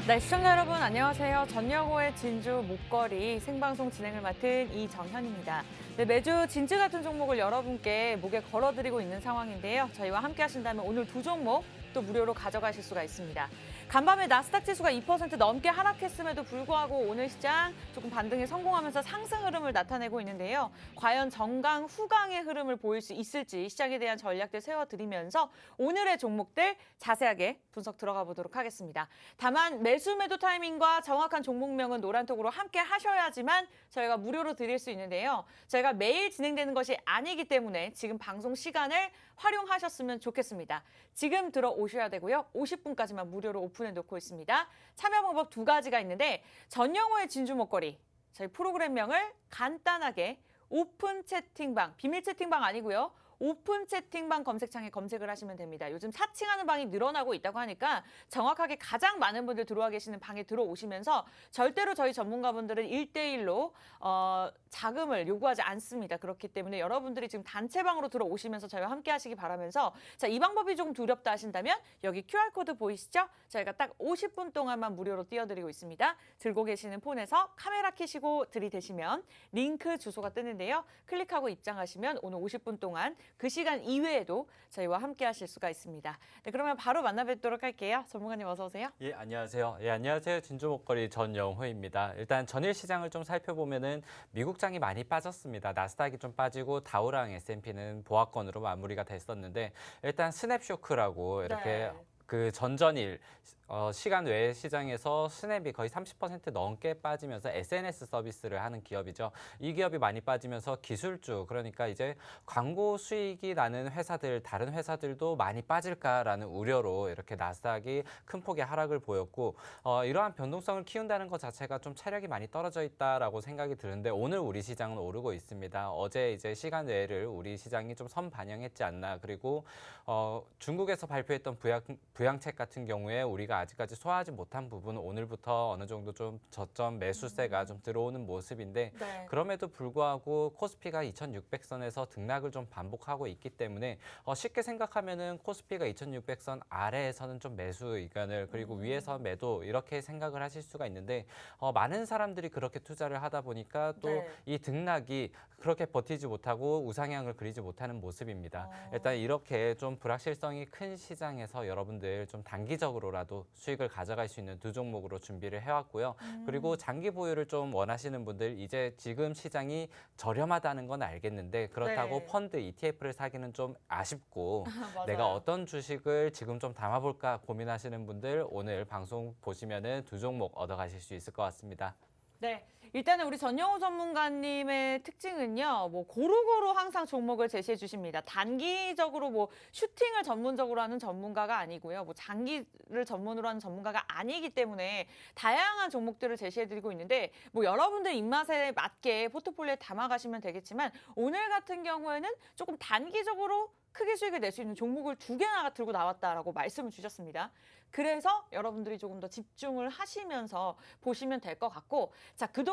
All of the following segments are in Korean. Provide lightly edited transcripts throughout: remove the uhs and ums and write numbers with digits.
네, 시청자 여러분 안녕하세요. 전영호의 진주 목걸이 생방송 진행을 맡은 이정현입니다. 네, 매주 진주 같은 종목을 여러분께 목에 걸어드리고 있는 상황인데요. 저희와 함께 하신다면 오늘 두 종목 또 무료로 가져가실 수가 있습니다. 간밤에 나스닥 지수가 2% 넘게 하락했음에도 불구하고 오늘 시장 조금 반등에 성공하면서 상승 흐름을 나타내고 있는데요. 과연 정강 후강의 흐름을 보일 수 있을지 시장에 대한 전략들 세워드리면서 오늘의 종목들 자세하게 분석 들어가 보도록 하겠습니다. 다만 매수 매도 타이밍과 정확한 종목명은 노란톡으로 함께 하셔야지만 저희가 무료로 드릴 수 있는데요. 저희가 매일 진행되는 것이 아니기 때문에 지금 방송 시간을 활용하셨으면 좋겠습니다. 지금 들어오셔야 되고요. 50분까지만 무료로 오픈해 놓고 있습니다. 참여 방법 두 가지가 있는데 전영호의 진주 목걸이 저희 프로그램명을 간단하게 오픈 채팅방, 비밀 채팅방 아니고요. 오픈 채팅방 검색창에 검색을 하시면 됩니다. 요즘 사칭하는 방이 늘어나고 있다고 하니까 정확하게 가장 많은 분들 들어와 계시는 방에 들어오시면서 절대로 저희 전문가분들은 1대1로 자금을 요구하지 않습니다. 그렇기 때문에 여러분들이 지금 단체방으로 들어오시면서 저희와 함께 하시기 바라면서 자, 이 방법이 조금 두렵다 하신다면 여기 QR코드 보이시죠? 저희가 딱 50분 동안만 무료로 띄워드리고 있습니다. 들고 계시는 폰에서 카메라 켜시고 들이대시면 링크 주소가 뜨는데요. 클릭하고 입장하시면 오늘 50분 동안 그 시간 이외에도 저희와 함께 하실 수가 있습니다. 네, 그러면 바로 만나 뵙도록 할게요. 전문가님 어서 오세요. 예, 안녕하세요. 안녕하세요. 진주 목걸이 전영호입니다. 일단 전일 시장을 좀 살펴보면은 미국장이 많이 빠졌습니다. 나스닥이 좀 빠지고 다우랑 S&P는 보합권으로 마무리가 됐었는데 일단 스냅쇼크라고 이렇게 네. 그 전전일 시간 외 시장에서 스냅이 거의 30% 넘게 빠지면서 SNS 서비스를 하는 기업이죠. 이 기업이 많이 빠지면서 기술주, 그러니까 이제 광고 수익이 나는 회사들, 다른 회사들도 많이 빠질까라는 우려로 이렇게 나스닥이 큰 폭의 하락을 보였고 이러한 변동성을 키운다는 것 자체가 좀 체력이 많이 떨어져 있다라고 생각이 드는데 오늘 우리 시장은 오르고 있습니다. 어제 이제 시간 외를 우리 시장이 좀 선반영했지 않나. 그리고 중국에서 발표했던 부양책 같은 경우에 우리가 아직까지 소화하지 못한 부분은 오늘부터 어느 정도 좀 저점 매수세가 좀 들어오는 모습인데 네. 그럼에도 불구하고 코스피가 2600선에서 등락을 좀 반복하고 있기 때문에 쉽게 생각하면은 코스피가 2600선 아래에서는 좀 매수 의견을 그리고 위에서 매도 이렇게 생각을 하실 수가 있는데 많은 사람들이 그렇게 투자를 하다 보니까 또 이 네. 등락이 그렇게 버티지 못하고 우상향을 그리지 못하는 모습입니다. 일단 이렇게 좀 불확실성이 큰 시장에서 여러분들 좀 단기적으로라도 수익을 가져갈 수 있는 두 종목으로 준비를 해왔고요. 그리고 장기 보유를 좀 원하시는 분들 이제 지금 시장이 저렴하다는 건 알겠는데 그렇다고 네. 펀드 ETF를 사기는 좀 아쉽고 맞아요. 내가 어떤 주식을 지금 좀 담아볼까 고민하시는 분들 오늘 방송 보시면은 두 종목 얻어가실 수 있을 것 같습니다. 네, 일단은 우리 전영호 전문가님의 특징은요, 뭐 고루고루 항상 종목을 제시해 주십니다. 단기적으로 뭐 슈팅을 전문적으로 하는 전문가가 아니고요, 뭐 장기를 전문으로 하는 전문가가 아니기 때문에 다양한 종목들을 제시해 드리고 있는데, 뭐 여러분들 입맛에 맞게 포트폴리오에 담아가시면 되겠지만 오늘 같은 경우에는 조금 단기적으로 크게 수익을 낼 수 있는 종목을 두 개나 들고 나왔다라고 말씀을 주셨습니다. 그래서 여러분들이 조금 더 집중을 하시면서 보시면 될 것 같고, 자, 그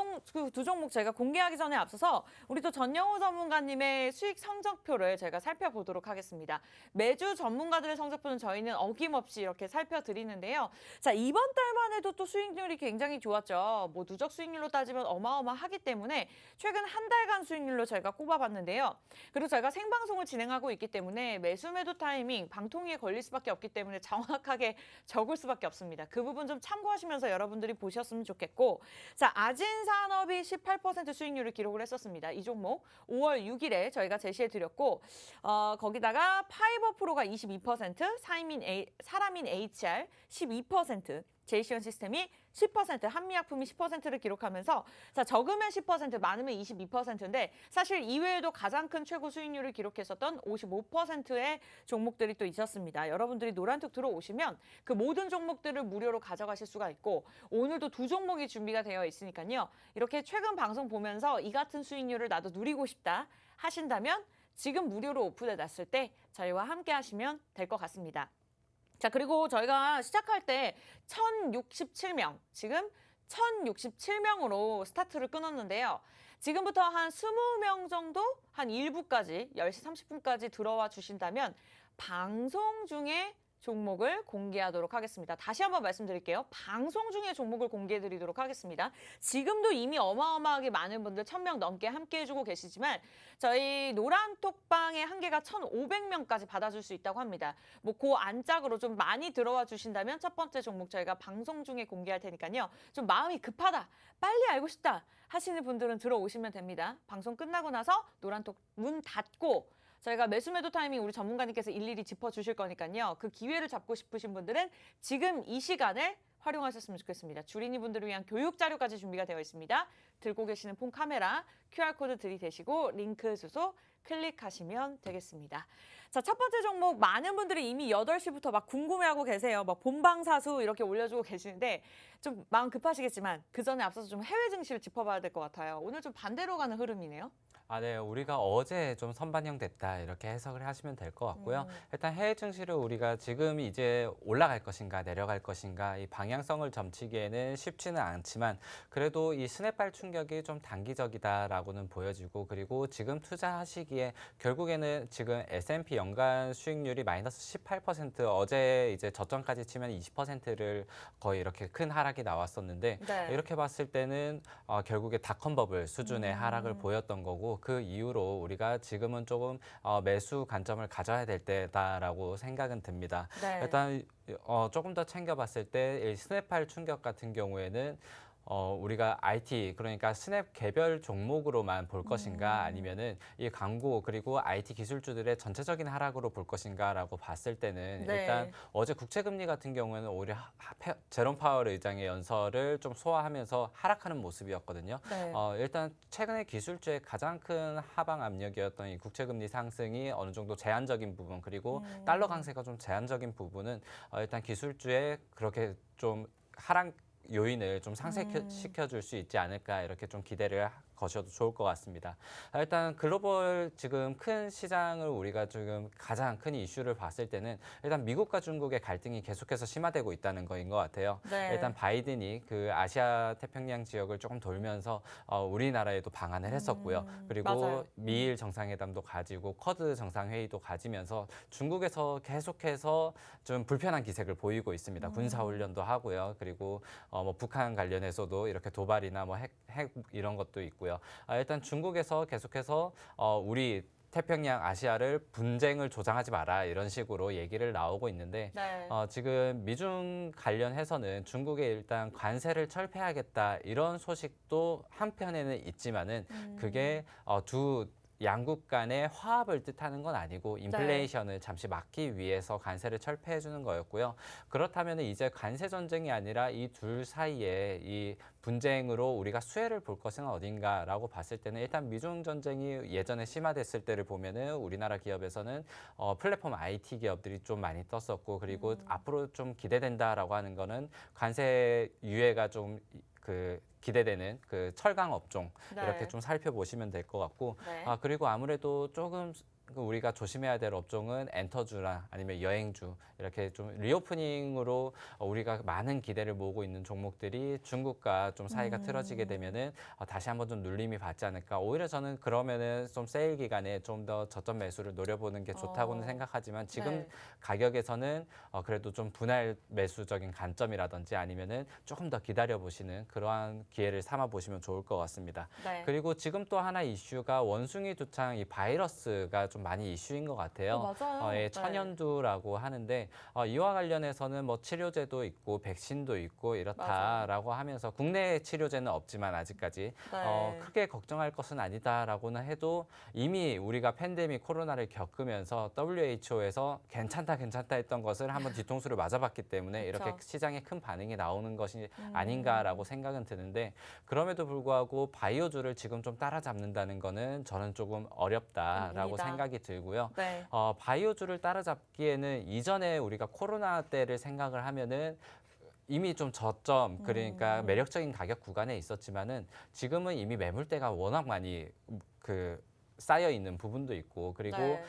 두 종목 제가 공개하기 전에 앞서서 우리 또 전영호 전문가님의 수익 성적표를 제가 살펴보도록 하겠습니다. 매주 전문가들의 성적표는 저희는 어김없이 이렇게 살펴드리는데요. 자, 이번 달만 해도 또 수익률이 굉장히 좋았죠. 뭐 누적 수익률로 따지면 어마어마하기 때문에 최근 한 달간 수익률로 저희가 꼽아봤는데요. 그리고 저희가 생방송을 진행하고 있기 때문에 매수 매도 타이밍 방통위에 걸릴 수밖에 없기 때문에 정확하게 적을 수밖에 없습니다. 그 부분 좀 참고하시면서 여러분들이 보셨으면 좋겠고, 자, 아진산업이 18% 수익률을 기록을 했었습니다. 이 종목 5월 6일에 저희가 제시해드렸고 거기다가 파이버프로가 22%, 사라민 HR 12%, 제이시언 시스템이 10%, 한미약품이 10%를 기록하면서 자, 적으면 10%, 많으면 22%인데 사실 이외에도 가장 큰 최고 수익률을 기록했었던 55%의 종목들이 또 있었습니다. 여러분들이 노란톡 들어오시면 그 모든 종목들을 무료로 가져가실 수가 있고 오늘도 두 종목이 준비가 되어 있으니까요. 이렇게 최근 방송 보면서 이 같은 수익률을 나도 누리고 싶다 하신다면 지금 무료로 오픈해 놨을 때 저희와 함께 하시면 될 것 같습니다. 자, 그리고 저희가 시작할 때 1067명, 지금 1067명으로 스타트를 끊었는데요. 지금부터 한 20명 정도, 한 1부까지, 10시 30분까지 들어와 주신다면 방송 중에 종목을 공개하도록 하겠습니다. 다시 한번 말씀드릴게요. 방송 중에 종목을 공개해드리도록 하겠습니다. 지금도 이미 어마어마하게 많은 분들 1000명 넘게 함께해주고 계시지만 저희 노란톡방의 한계가 1500명까지 받아줄 수 있다고 합니다. 뭐 그 안짝으로 좀 많이 들어와 주신다면 첫 번째 종목 저희가 방송 중에 공개할 테니까요. 좀 마음이 급하다, 빨리 알고 싶다 하시는 분들은 들어오시면 됩니다. 방송 끝나고 나서 노란톡 문 닫고 저희가 매수매도 타이밍 우리 전문가님께서 일일이 짚어주실 거니까요. 그 기회를 잡고 싶으신 분들은 지금 이 시간을 활용하셨으면 좋겠습니다. 주린이 분들을 위한 교육 자료까지 준비가 되어 있습니다. 들고 계시는 폰 카메라, QR코드 들이대시고 링크 주소 클릭하시면 되겠습니다. 자, 첫 번째 종목 많은 분들이 이미 8시부터 막 궁금해하고 계세요. 막 본방사수 이렇게 올려주고 계시는데 좀 마음 급하시겠지만 그 전에 앞서서 좀 해외 증시를 짚어봐야 될 것 같아요. 오늘 좀 반대로 가는 흐름이네요. 네. 우리가 어제 좀 선반영됐다 이렇게 해석을 하시면 될 것 같고요. 일단 해외 증시를 우리가 지금 이제 올라갈 것인가 내려갈 것인가 이 방향성을 점치기에는 쉽지는 않지만 그래도 이 스냅발 충격이 좀 단기적이다라고는 보여지고 그리고 지금 투자하시기에 결국에는 지금 S&P 연간 수익률이 마이너스 18% 어제 이제 저점까지 치면 20%를 거의 이렇게 큰 하락이 나왔었는데 네. 이렇게 봤을 때는 결국에 닷컴 버블 수준의 하락을 보였던 거고 그 이후로 우리가 지금은 조금 매수 관점을 가져야 될 때다라고 생각은 듭니다. 네. 일단 조금 더 챙겨봤을 때 이 스냅팔 충격 같은 경우에는 우리가 IT 그러니까 스냅 개별 종목으로만 볼 것인가 아니면은 이 광고 그리고 IT 기술주들의 전체적인 하락으로 볼 것인가라고 봤을 때는 네. 일단 어제 국채금리 같은 경우에는 오히려 제롬 파월 의장의 연설을 좀 소화하면서 하락하는 모습이었거든요. 네. 일단 최근에 기술주의 가장 큰 하방 압력이었던 이 국채금리 상승이 어느 정도 제한적인 부분 그리고 달러 강세가 좀 제한적인 부분은 일단 기술주에 그렇게 좀 하락 요인을 좀 상쇄시켜 줄 수 있지 않을까 이렇게 좀 기대를 거셔도 좋을 것 같습니다. 일단 글로벌 지금 큰 시장을 우리가 지금 가장 큰 이슈를 봤을 때는 일단 미국과 중국의 갈등이 계속해서 심화되고 있다는 거인 것 같아요. 네. 일단 바이든이 그 아시아 태평양 지역을 조금 돌면서 우리나라에도 방한을 했었고요. 그리고 맞아요. 미일 정상회담도 가지고 쿼드 정상회의도 가지면서 중국에서 계속해서 좀 불편한 기색을 보이고 있습니다. 군사훈련도 하고요. 그리고 뭐 북한 관련해서도 이렇게 도발이나 뭐 핵 이런 것도 있고요. 일단 중국에서 계속해서 우리 태평양 아시아를 분쟁을 조장하지 마라 이런 식으로 얘기를 나오고 있는데 네. 지금 미중 관련해서는 중국에 일단 관세를 철폐하겠다 이런 소식도 한편에는 있지만은 그게 두 양국 간의 화합을 뜻하는 건 아니고 인플레이션을 잠시 막기 위해서 관세를 철폐해 주는 거였고요. 그렇다면 이제 관세 전쟁이 아니라 이 둘 사이에 이 분쟁으로 우리가 수혜를 볼 것은 어딘가라고 봤을 때는 일단 미중 전쟁이 예전에 심화됐을 때를 보면은 우리나라 기업에서는 플랫폼 IT 기업들이 좀 많이 떴었고 그리고 앞으로 좀 기대된다라고 하는 거는 관세 유예가 좀 기대되는 그 철강 업종 네. 이렇게 좀 살펴보시면 될 것 같고 네. 그리고 아무래도 조금 우리가 조심해야 될 업종은 엔터주나 아니면 여행주 이렇게 좀 리오프닝으로 우리가 많은 기대를 모으고 있는 종목들이 중국과 좀 사이가 틀어지게 되면은 다시 한번 좀 눌림이 받지 않을까. 오히려 저는 그러면은 좀 세일 기간에 좀 더 저점 매수를 노려보는 게 좋다고는 생각하지만 지금 네. 가격에서는 그래도 좀 분할 매수적인 관점이라든지 아니면은 조금 더 기다려 보시는 그러한 기회를 삼아 보시면 좋을 것 같습니다. 네. 그리고 지금 또 하나 이슈가 원숭이 두창 이 바이러스가 좀 많이 이슈인 것 같아요. 맞아요. 예, 네. 천연두라고 하는데 이와 관련해서는 뭐 치료제도 있고 백신도 있고 이렇다라고 하면서 국내 치료제는 없지만 아직까지 네. 크게 걱정할 것은 아니다라고는 해도 이미 우리가 팬데믹 코로나를 겪으면서 WHO에서 괜찮다 했던 것을 한번 뒤통수를 맞아봤기 때문에 이렇게 그쵸. 시장에 큰 반응이 나오는 것이 아닌가라고 생각은 드는데 그럼에도 불구하고 바이오주를 지금 좀 따라잡는다는 거는 저는 조금 어렵다라고 무리다. 생각이 들고요. 네. 바이오주를 따라잡기에는 이전에 우리가 코로나 때를 생각을 하면은 이미 좀 저점 그러니까 매력적인 가격 구간에 있었지만은 지금은 이미 매물대가 워낙 많이 쌓여 있는 부분도 있고 그리고 네.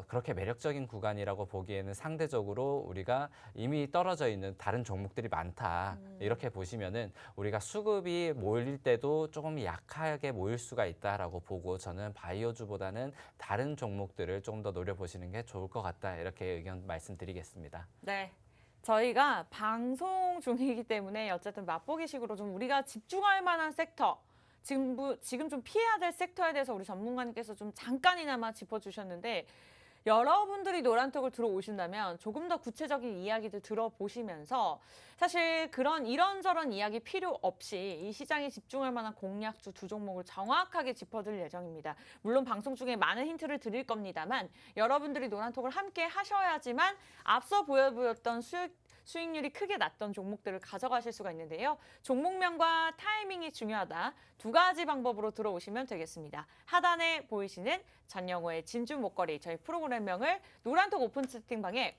그렇게 매력적인 구간이라고 보기에는 상대적으로 우리가 이미 떨어져 있는 다른 종목들이 많다. 이렇게 보시면은 우리가 수급이 모일 때도 조금 약하게 모일 수가 있다라고 보고 저는 바이오주보다는 다른 종목들을 조금 더 노려보시는 게 좋을 것 같다. 이렇게 의견 말씀드리겠습니다. 네. 저희가 방송 중이기 때문에 어쨌든 맛보기식으로 좀 우리가 집중할 만한 섹터, 지금 좀 피해야 될 섹터에 대해서 우리 전문가님께서 좀 잠깐이나마 짚어주셨는데 여러분들이 노란톡을 들어오신다면 조금 더 구체적인 이야기들 들어보시면서 사실 그런 이런저런 이야기 필요 없이 이 시장에 집중할 만한 공략주 두 종목을 정확하게 짚어드릴 예정입니다. 물론 방송 중에 많은 힌트를 드릴 겁니다만 여러분들이 노란톡을 함께 하셔야지만 앞서 보여드렸던 수익률이 크게 났던 종목들을 가져가실 수가 있는데요. 종목명과 타이밍이 중요하다. 두 가지 방법으로 들어오시면 되겠습니다. 하단에 보이시는 전영호의 진주 목걸이 저희 프로그램명을 노란톡 오픈 채팅방에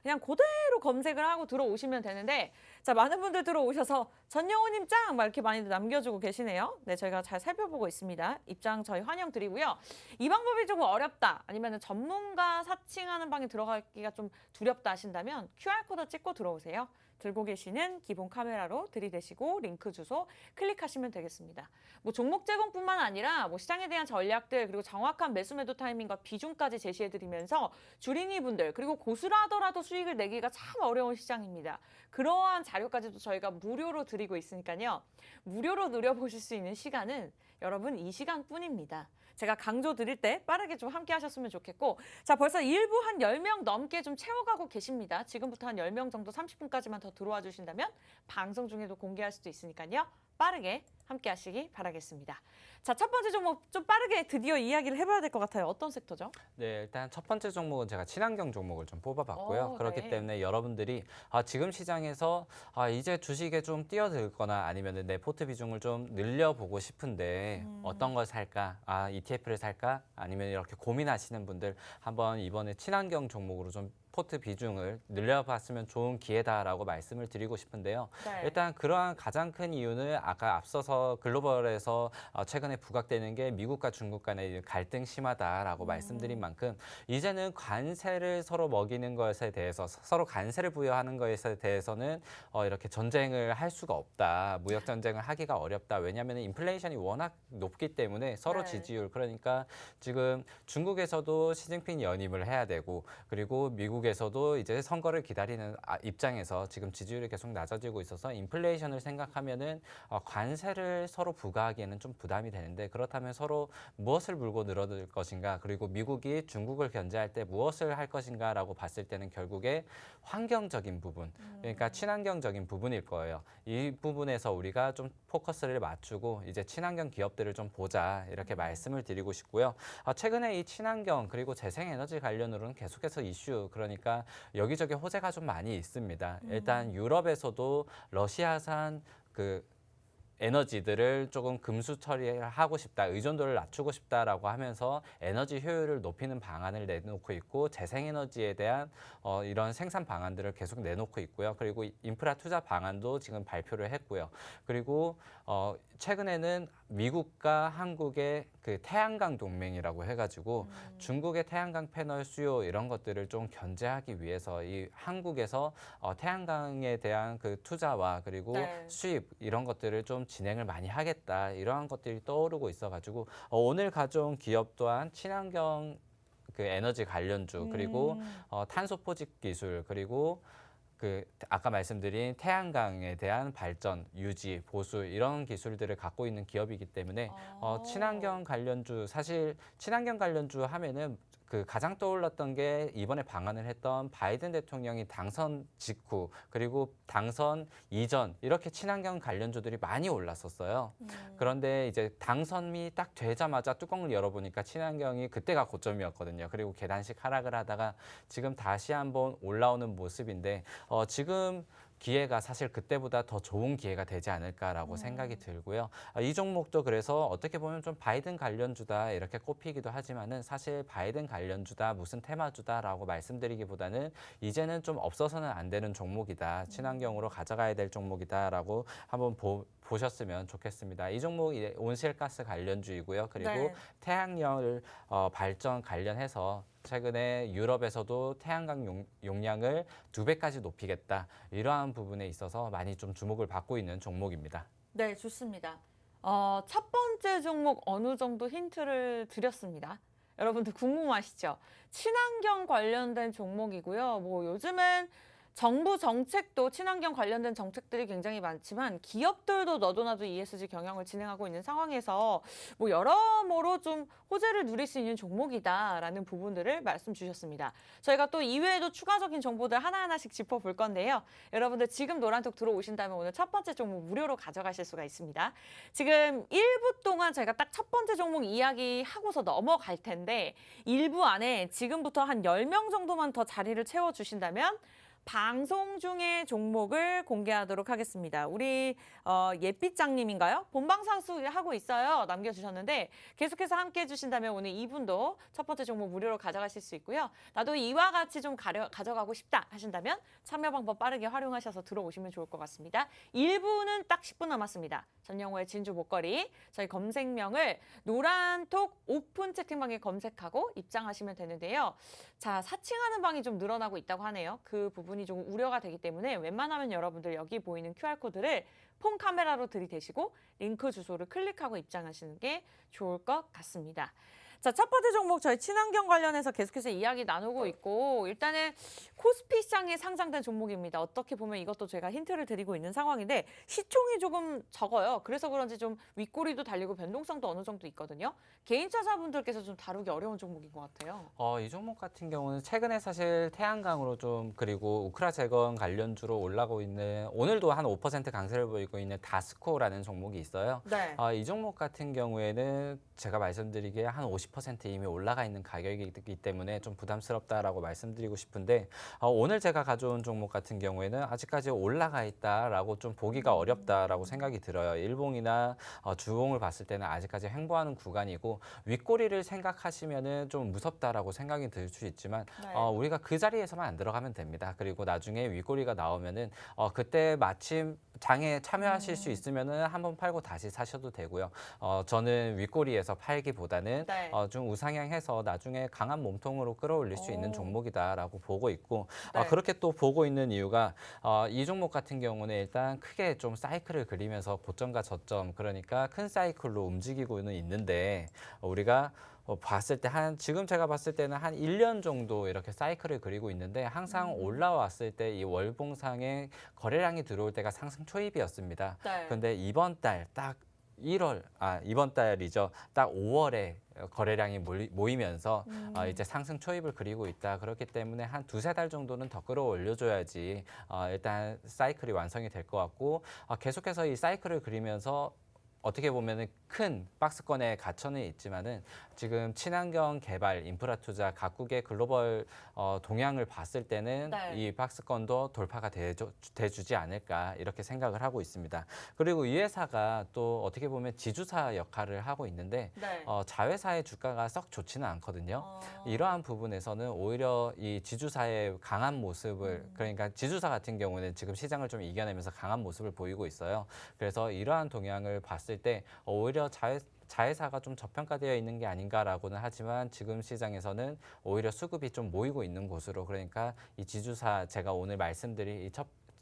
그냥 그대로 검색을 하고 들어오시면 되는데 자 많은 분들 들어오셔서 전영호님 짱! 막 이렇게 많이들 남겨주고 계시네요. 네, 저희가 잘 살펴보고 있습니다. 입장 저희 환영드리고요. 이 방법이 조금 어렵다 아니면 전문가 사칭하는 방에 들어가기가 좀 두렵다 하신다면 QR코드 찍고 들어오세요. 들고 계시는 기본 카메라로 들이대시고 링크 주소 클릭하시면 되겠습니다. 뭐 종목 제공뿐만 아니라 뭐 시장에 대한 전략들 그리고 정확한 매수 매도 타이밍과 비중까지 제시해드리면서 주린이 분들 그리고 고수라더라도 수익을 내기가 참 어려운 시장입니다. 그러한 자료까지도 저희가 무료로 드리고 있으니까요. 무료로 누려보실 수 있는 시간은 여러분 이 시간뿐입니다. 제가 강조 드릴 때 빠르게 좀 함께 하셨으면 좋겠고 자 벌써 일부 한 10명 넘게 좀 채워가고 계십니다. 지금부터 한 10명 정도 30분까지만 더 들어와 주신다면 방송 중에도 공개할 수도 있으니까요. 빠르게 함께 하시기 바라겠습니다. 자, 첫 번째 종목 좀 빠르게 드디어 이야기를 해봐야 될 것 같아요. 어떤 섹터죠? 네, 일단 첫 번째 종목은 제가 친환경 종목을 좀 뽑아봤고요. 그렇기 네. 때문에 여러분들이 지금 시장에서 이제 주식에 좀 뛰어들거나 아니면 내 포트 비중을 좀 늘려보고 싶은데 어떤 걸 살까? ETF를 살까? 아니면 이렇게 고민하시는 분들 한번 이번에 친환경 종목으로 좀 포트 비중을 늘려봤으면 좋은 기회다라고 말씀을 드리고 싶은데요. 네. 일단 그러한 가장 큰 이유는 아까 앞서서 글로벌에서 최근에 부각되는 게 미국과 중국 간의 갈등 심하다라고 말씀드린 만큼 이제는 관세를 서로 먹이는 것에 대해서 서로 관세를 부여하는 것에 대해서는 이렇게 전쟁을 할 수가 없다. 무역 전쟁을 하기가 어렵다. 왜냐하면 인플레이션이 워낙 높기 때문에 서로 네. 지지율 그러니까 지금 중국에서도 시진핑 연임을 해야 되고 그리고 미국에서도 이제 선거를 기다리는 입장에서 지금 지지율이 계속 낮아지고 있어서 인플레이션을 생각하면은 관세를 서로 부과하기에는 좀 부담이 되는데 그렇다면 서로 무엇을 물고 늘어들 것인가 그리고 미국이 중국을 견제할 때 무엇을 할 것인가라고 봤을 때는 결국에 환경적인 부분 그러니까 친환경적인 부분일 거예요. 이 부분에서 우리가 좀 포커스를 맞추고 이제 친환경 기업들을 좀 보자 이렇게 말씀을 드리고 싶고요. 최근에 이 친환경 그리고 재생에너지 관련으로는 계속해서 이슈 그러니까 여기저기 호재가 좀 많이 있습니다. 일단 유럽에서도 러시아산 그 에너지들을 조금 금수 처리하고 싶다, 의존도를 낮추고 싶다라고 하면서 에너지 효율을 높이는 방안을 내놓고 있고 재생에너지에 대한 이런 생산 방안들을 계속 내놓고 있고요. 그리고 인프라 투자 방안도 지금 발표를 했고요. 그리고 최근에는 미국과 한국의 그 태양광 동맹이라고 해가지고 중국의 태양광 패널 수요 이런 것들을 좀 견제하기 위해서 이 한국에서 태양광에 대한 그 투자와 그리고 네. 수입 이런 것들을 좀 진행을 많이 하겠다 이러한 것들이 떠오르고 있어가지고 오늘 가져온 기업 또한 친환경 그 에너지 관련주 그리고 탄소 포집 기술 그리고 그 아까 말씀드린 태양광에 대한 발전, 유지, 보수 이런 기술들을 갖고 있는 기업이기 때문에 친환경 관련주 사실 친환경 관련주 하면은 그 가장 떠올랐던 게 이번에 방한을 했던 바이든 대통령이 당선 직후 그리고 당선 이전 이렇게 친환경 관련주들이 많이 올랐었어요. 그런데 이제 당선이 딱 되자마자 뚜껑을 열어보니까 친환경이 그때가 고점이었거든요. 그리고 계단식 하락을 하다가 지금 다시 한번 올라오는 모습인데 지금 기회가 사실 그때보다 더 좋은 기회가 되지 않을까라고 생각이 들고요. 이 종목도 그래서 어떻게 보면 좀 바이든 관련주다 이렇게 꼽히기도 하지만은 사실 바이든 관련주다 무슨 테마주다라고 말씀드리기보다는 이제는 좀 없어서는 안 되는 종목이다. 친환경으로 가져가야 될 종목이다라고 한번 보셨으면 좋겠습니다. 이 종목 온실가스 관련주이고요. 그리고 네. 태양열 발전 관련해서 최근에 유럽에서도 태양광 용량을 2배까지 높이겠다. 이러한 부분에 있어서 많이 좀 주목을 받고 있는 종목입니다. 네, 좋습니다. 첫 번째 종목 어느 정도 힌트를 드렸습니다. 여러분들 궁금하시죠? 친환경 관련된 종목이고요. 뭐 요즘은 정부 정책도 친환경 관련된 정책들이 굉장히 많지만 기업들도 너도나도 ESG 경영을 진행하고 있는 상황에서 뭐 여러모로 좀 호재를 누릴 수 있는 종목이다라는 부분들을 말씀 주셨습니다. 저희가 또 이외에도 추가적인 정보들 하나하나씩 짚어볼 건데요. 여러분들 지금 노란톡 들어오신다면 오늘 첫 번째 종목 무료로 가져가실 수가 있습니다. 지금 1부 동안 저희가 딱 첫 번째 종목 이야기하고서 넘어갈 텐데 1부 안에 지금부터 한 10명 정도만 더 자리를 채워주신다면 방송 중에 종목을 공개하도록 하겠습니다. 우리 예삐짱님인가요? 본방사수 하고 있어요. 남겨주셨는데 계속해서 함께해 주신다면 오늘 2분도 첫 번째 종목 무료로 가져가실 수 있고요. 나도 이와 같이 좀 가져가고 싶다 하신다면 참여 방법 빠르게 활용하셔서 들어오시면 좋을 것 같습니다. 1부는 딱 10분 남았습니다. 전영호의 진주 목걸이 저희 검색명을 노란톡 오픈 채팅방에 검색하고 입장하시면 되는데요. 자, 사칭하는 방이 좀 늘어나고 있다고 하네요. 그 부분이 조금 우려가 되기 때문에 웬만하면 여러분들 여기 보이는 QR코드를 폰 카메라로 들이대시고 링크 주소를 클릭하고 입장하시는 게 좋을 것 같습니다. 자, 첫 번째 종목 저희 친환경 관련해서 계속해서 이야기 나누고 있고 일단은 코스피 시장에 상장된 종목입니다. 어떻게 보면 이것도 제가 힌트를 드리고 있는 상황인데 시총이 조금 적어요. 그래서 그런지 좀 윗꼬리도 달리고 변동성도 어느 정도 있거든요. 개인 투자자분들께서 좀 다루기 어려운 종목인 것 같아요. 이 종목 같은 경우는 최근에 사실 태양광으로 좀 그리고 우크라 재건 관련주로 올라가고 있는 오늘도 한 5% 강세를 보이고 있는 다스코라는 종목이 있어요. 네. 이 종목 같은 경우에는 제가 말씀드리기에 한 50% 이미 올라가 있는 가격이기 때문에 좀 부담스럽다라고 말씀드리고 싶은데 오늘 제가 가져온 종목 같은 경우에는 아직까지 올라가 있다라고 좀 보기가 어렵다라고 생각이 들어요. 일봉이나 주봉을 봤을 때는 아직까지 횡보하는 구간이고 윗꼬리를 생각하시면은 좀 무섭다라고 생각이 들 수 있지만 네. 우리가 그 자리에서만 안 들어가면 됩니다. 그리고 나중에 윗꼬리가 나오면은 그때 마침 장에 참여하실 수 있으면은 한번 팔고 다시 사셔도 되고요. 저는 윗꼬리에서 팔기보다는 네. 좀 우상향해서 나중에 강한 몸통으로 끌어올릴 수 있는 오. 종목이다라고 보고 있고 네. 그렇게 또 보고 있는 이유가 이 종목 같은 경우는 일단 크게 좀 사이클을 그리면서 고점과 저점 그러니까 큰 사이클로 움직이고는 있는데 우리가 봤을 때 지금 제가 봤을 때는 한 1년 정도 이렇게 사이클을 그리고 있는데 항상 올라왔을 때 이 월봉상에 거래량이 들어올 때가 상승 초입이었습니다. 네. 근데 이번 달 딱 이번 달이죠. 딱 5월에 거래량이 모이면서 이제 상승 초입을 그리고 있다. 그렇기 때문에 한 2-3달 정도는 더 끌어올려줘야지 일단 사이클이 완성이 될 것 같고 계속해서 이 사이클을 그리면서 어떻게 보면은 큰 박스권에 갇혀는 있지만은 지금 친환경 개발, 인프라 투자 각국의 글로벌 동향을 봤을 때는 네. 이 박스권도 돌파가 돼주지 않을까 이렇게 생각을 하고 있습니다. 그리고 이 회사가 또 어떻게 보면 지주사 역할을 하고 있는데 네. 자회사의 주가가 썩 좋지는 않거든요. 이러한 부분에서는 오히려 이 지주사의 강한 모습을 그러니까 지주사 같은 경우는 지금 시장을 좀 이겨내면서 강한 모습을 보이고 있어요. 그래서 이러한 동향을 봤을 때 오히려 자회사가 좀 저평가되어 있는 게 아닌가라고는 하지만 지금 시장에서는 오히려 수급이 좀 모이고 있는 곳으로 그러니까 이 지주사 제가 오늘 말씀드린 이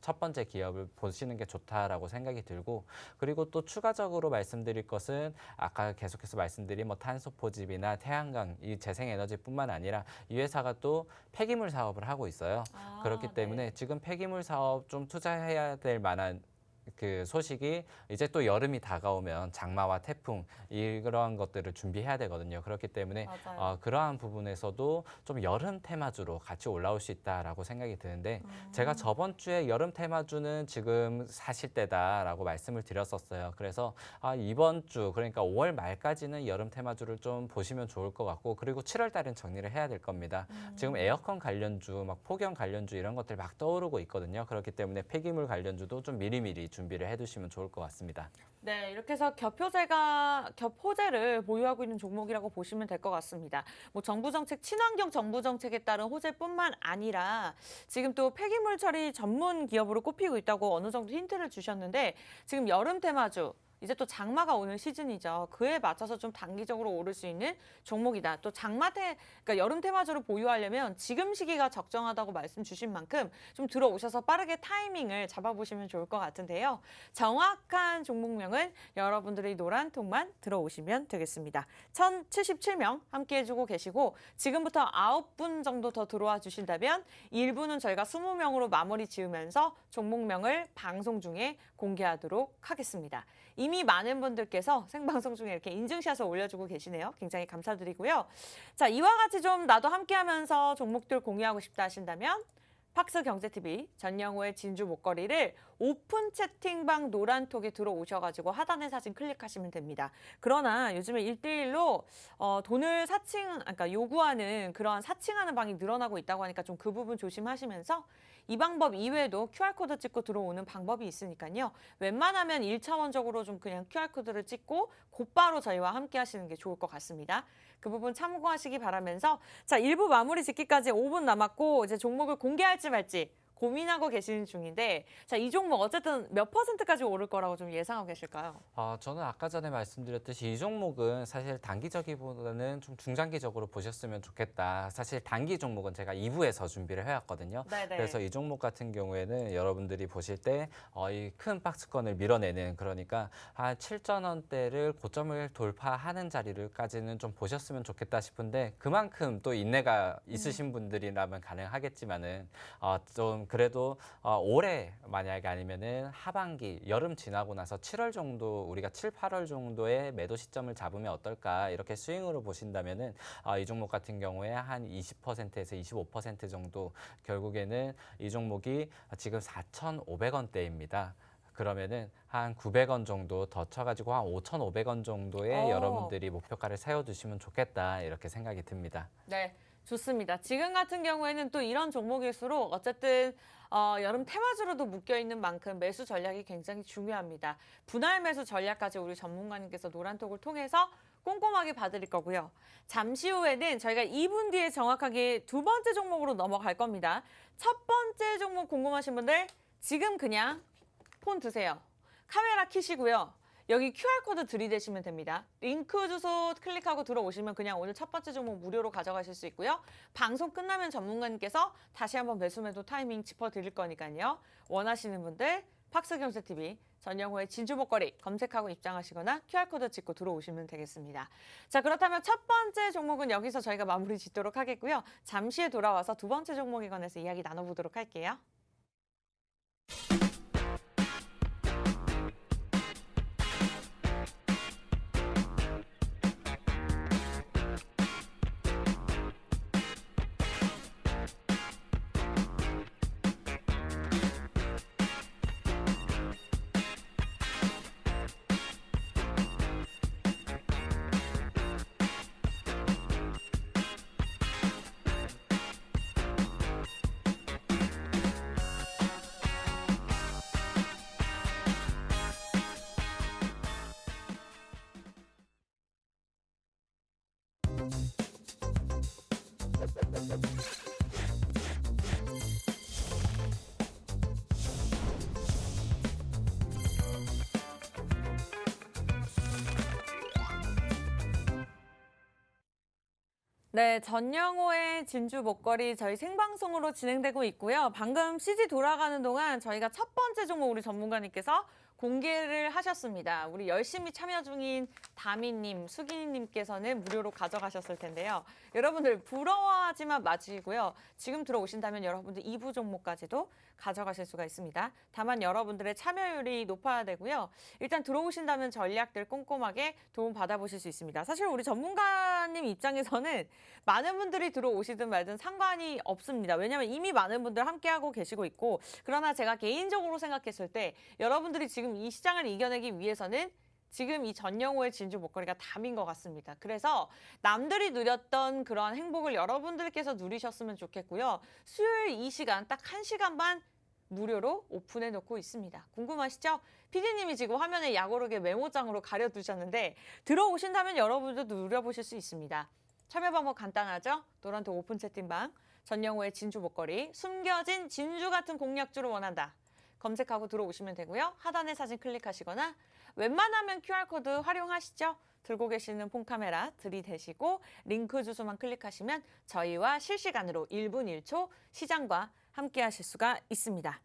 첫 번째 기업을 보시는 게 좋다라고 생각이 들고 그리고 또 추가적으로 말씀드릴 것은 아까 계속해서 말씀드린 뭐 탄소 포집이나 태양광 이 재생에너지뿐만 아니라 이 회사가 또 폐기물 사업을 하고 있어요. 그렇기 때문에 네. 지금 폐기물 사업 좀 투자해야 될 만한 그 소식이 이제 또 여름이 다가오면 장마와 태풍 이런 것들을 준비해야 되거든요. 그렇기 때문에 맞아요. 그러한 부분에서도 좀 여름 테마주로 같이 올라올 수 있다라고 생각이 드는데 제가 저번 주에 여름 테마주는 지금 사실 때다라고 말씀을 드렸었어요. 그래서 이번 주 그러니까 5월 말까지는 여름 테마주를 좀 보시면 좋을 것 같고 그리고 7월 달은 정리를 해야 될 겁니다. 지금 에어컨 관련주, 막 폭염 관련주 이런 것들 막 떠오르고 있거든요. 그렇기 때문에 폐기물 관련주도 좀 미리미리 준비를 해두시면 좋을 것 같습니다. 네, 이렇게 해서 겹호재를 보유하고 있는 종목이라고 보시면 될 것 같습니다. 뭐 정부 정책, 친환경 정부 정책에 따른 호재뿐만 아니라 지금 또 폐기물 처리 전문 기업으로 꼽히고 있다고 어느 정도 힌트를 주셨는데 지금 여름 테마주 이제 또 장마가 오는 시즌이죠. 그에 맞춰서 좀 단기적으로 오를 수 있는 종목이다. 또 그러니까 여름 테마주를 보유하려면 지금 시기가 적정하다고 말씀 주신 만큼 좀 들어오셔서 빠르게 타이밍을 잡아보시면 좋을 것 같은데요. 정확한 종목명은 여러분들이 노란 통만 들어오시면 되겠습니다. 1077명 함께해주고 계시고 지금부터 9분 정도 더 들어와 주신다면 1부는 저희가 20명으로 마무리 지으면서 종목명을 방송 중에 공개하도록 하겠습니다. 이미 많은 분들께서 생방송 중에 이렇게 인증샷을 올려주고 계시네요. 굉장히 감사드리고요. 자, 이와 같이 좀 나도 함께하면서 종목들 공유하고 싶다 하신다면 팍스경제TV 전영호의 진주 목걸이를 오픈 채팅방 노란톡에 들어오셔가지고 하단의 사진 클릭하시면 됩니다. 그러나 요즘에 1대1로 돈을 그러니까 요구하는 그런 사칭하는 방이 늘어나고 있다고 하니까 좀 그 부분 조심하시면서 이 방법 이외에도 QR코드 찍고 들어오는 방법이 있으니까요. 웬만하면 1차원적으로 좀 그냥 QR코드를 찍고 곧바로 저희와 함께 하시는 게 좋을 것 같습니다. 그 부분 참고하시기 바라면서 자, 1부 마무리 짓기까지 5분 남았고 이제 종목을 공개할지 말지 고민하고 계시는 중인데 자, 이 종목 어쨌든 몇 %까지 오를 거라고 좀 예상하고 계실까요? 저는 아까 전에 말씀드렸듯이 이 종목은 사실 단기적이보다는 좀 중장기적으로 보셨으면 좋겠다. 사실 단기 종목은 제가 2부에서 준비를 해왔거든요. 네네. 그래서 이 종목 같은 경우에는 여러분들이 보실 때 이 큰 박스권을 밀어내는 그러니까 한 7,000원대를 고점을 돌파하는 자리를까지는 좀 보셨으면 좋겠다 싶은데 그만큼 또 인내가 있으신 분들이라면 가능하겠지만은 좀 그래도 올해 만약에 아니면은 하반기 여름 지나고 나서 7월 정도 우리가 7, 8월 정도의 매도 시점을 잡으면 어떨까 이렇게 스윙으로 보신다면은 이 종목 같은 경우에 한 20%에서 25% 정도 결국에는 이 종목이 지금 4,500원대입니다. 그러면은 한 900원 정도 더 쳐가지고 한 5,500원 정도의 여러분들이 목표가를 세워두시면 좋겠다 이렇게 생각이 듭니다. 네. 좋습니다. 지금 같은 경우에는 또 이런 종목일수록 어쨌든 여름 테마주로도 묶여있는 만큼 매수 전략이 굉장히 중요합니다. 분할 매수 전략까지 우리 전문가님께서 노란톡을 통해서 꼼꼼하게 봐드릴 거고요. 잠시 후에는 저희가 2분 뒤에 정확하게 두 번째 종목으로 넘어갈 겁니다. 첫 번째 종목 궁금하신 분들 지금 그냥 폰 드세요. 카메라 켜시고요. 여기 QR코드 들이대시면 됩니다. 링크 주소 클릭하고 들어오시면 그냥 오늘 첫 번째 종목 무료로 가져가실 수 있고요. 방송 끝나면 전문가님께서 다시 한번 매수매도 타이밍 짚어드릴 거니까요. 원하시는 분들 팍스경제TV 전영호의 진주목걸이 검색하고 입장하시거나 QR코드 찍고 들어오시면 되겠습니다. 자, 그렇다면 첫 번째 종목은 여기서 저희가 마무리 짓도록 하겠고요. 잠시 후에 돌아와서 두 번째 종목에 관해서 이야기 나눠보도록 할게요. 네, 전영호의 진주 목걸이 저희 생방송으로 진행되고 있고요. 방금 CG 돌아가는 동안 저희가 첫 번째 종목 우리 전문가님께서 공개를 하셨습니다. 우리 열심히 참여 중인 다미님, 수기님께서는 무료로 가져가셨을 텐데요. 여러분들 부러워하지만 마시고요. 지금 들어오신다면 여러분들 2부 종목까지도 가져가실 수가 있습니다. 다만 여러분들의 참여율이 높아야 되고요. 일단 들어오신다면 전략들 꼼꼼하게 도움 받아보실 수 있습니다. 사실 우리 전문가님 입장에서는 많은 분들이 들어오시든 말든 상관이 없습니다. 왜냐하면 이미 많은 분들 함께하고 계시고 있고 그러나 제가 개인적으로 생각했을 때 여러분들이 지금 이 시장을 이겨내기 위해서는 지금 이 전영호의 진주 목걸이가 답인 것 같습니다. 그래서 남들이 누렸던 그런 행복을 여러분들께서 누리셨으면 좋겠고요. 수요일 이 시간 딱 1시간 반 무료로 오픈해 놓고 있습니다. 궁금하시죠? PD님이 지금 화면에 야구르게 메모장으로 가려두셨는데 들어오신다면 여러분도 누려보실 수 있습니다. 참여 방법 간단하죠? 노란톡 오픈 채팅방, 전영호의 진주 목걸이, 숨겨진 진주 같은 공략주를 원한다. 검색하고 들어오시면 되고요. 하단의 사진 클릭하시거나 웬만하면 QR코드 활용하시죠? 들고 계시는 폰카메라 들이대시고 링크 주소만 클릭하시면 저희와 실시간으로 1분 1초 시장과 함께 하실 수가 있습니다.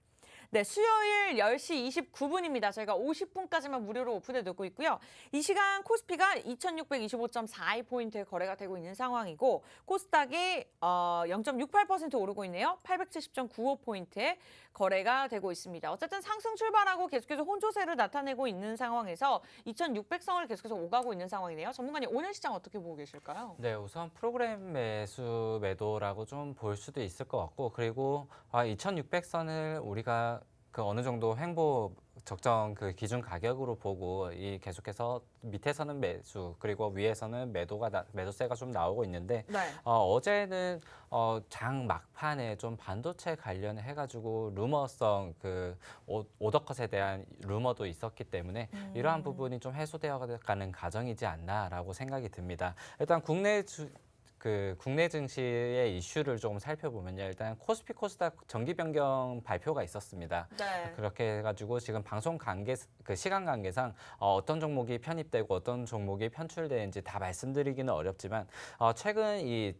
네, 수요일 10시 29분입니다. 저희가 50분까지만 무료로 오픈해 놓고 있고요. 이 시간 코스피가 2625.42포인트에 거래가 되고 있는 상황이고 코스닥이 0.68% 오르고 있네요. 870.95포인트에 거래가 되고 있습니다. 어쨌든 상승 출발하고 계속해서 혼조세를 나타내고 있는 상황에서 2600선을 계속해서 오가고 있는 상황이네요. 전문가님, 오늘 시장 어떻게 보고 계실까요? 네, 우선 프로그램 매수 매도라고 좀 볼 수도 있을 것 같고, 그리고 2600선을 우리가 그 어느 정도 횡보 적정 그 기준 가격으로 보고 이 계속해서 밑에서는 매수 그리고 위에서는 매도세가 좀 나오고 있는데 네. 어제는 장 막판에 좀 반도체 관련해 가지고 루머성 그 오더컷에 대한 루머도 있었기 때문에 이러한 부분이 좀 해소되어 가는 과정이지 않나라고 생각이 듭니다. 일단 국내 증시의 이슈를 조금 살펴보면요. 일단 코스피 코스닥 정기 변경 발표가 있었습니다. 네. 그렇게 해가지고 지금 방송 관계 그 시간 관계상 어떤 종목이 편입되고 어떤 종목이 편출되는지 다 말씀드리기는 어렵지만 최근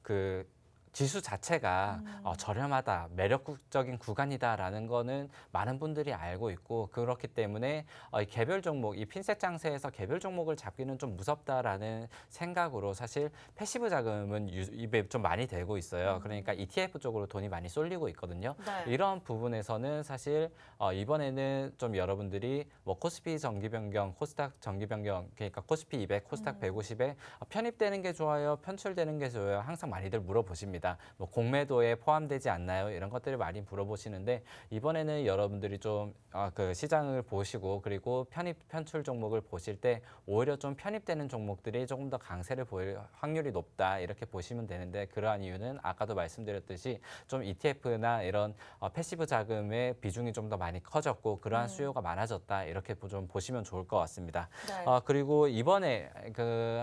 그 지수 자체가 저렴하다, 매력적인 구간이다라는 거는 많은 분들이 알고 있고 그렇기 때문에 이 개별 종목, 이 핀셋 장세에서 개별 종목을 잡기는 좀 무섭다라는 생각으로 사실 패시브 자금은 입에 좀 많이 되고 있어요. 그러니까 ETF 쪽으로 돈이 많이 쏠리고 있거든요. 네. 이런 부분에서는 사실 이번에는 좀 여러분들이 뭐 코스피 정기 변경, 코스닥 정기 변경, 그러니까 코스피 200, 코스닥 150에 편입되는 게 좋아요, 편출되는 게 좋아요. 항상 많이들 물어보십니다. 뭐 공매도에 포함되지 않나요? 이런 것들을 많이 물어보시는데 이번에는 여러분들이 좀 그 시장을 보시고 그리고 편출 종목을 보실 때 오히려 좀 편입되는 종목들이 조금 더 강세를 보일 확률이 높다 이렇게 보시면 되는데 그러한 이유는 아까도 말씀드렸듯이 좀 ETF나 이런 패시브 자금의 비중이 좀 더 많이 커졌고 그러한 수요가 많아졌다 이렇게 좀 보시면 좋을 것 같습니다. 네. 그리고 이번에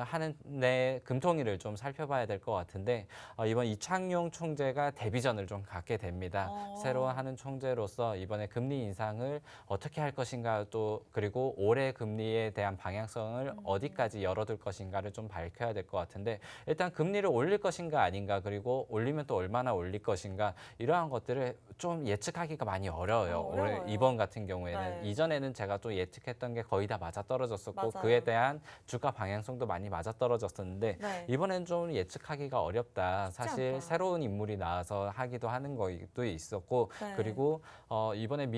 하는 내 금통위를 좀 살펴봐야 될 것 같은데 이번 이창용 총재가 데뷔전을 좀 갖게 됩니다. 새로 하는 총재로서 이번에 금리 인상을 어떻게 할 것인가 또 그리고 올해 금리에 대한 방향성을 어디까지 열어둘 것인가를 좀 밝혀야 될 것 같은데 일단 금리를 올릴 것인가 아닌가 그리고 올리면 또 얼마나 올릴 것인가 이러한 것들을 좀 예측하기가 많이 어려워요. 어려워요. 올해 이번 같은 경우에는 네. 이전에는 제가 또 예측했던 게 거의 다 맞아떨어졌었고 맞아요. 그에 대한 주가 방향성도 많이 맞아떨어졌었는데 네. 이번엔 좀 예측하기가 어렵다. 사실 않다. 새로운 인물이 나와서 하기도 하는 것도 있었고 네. 그리고 이번에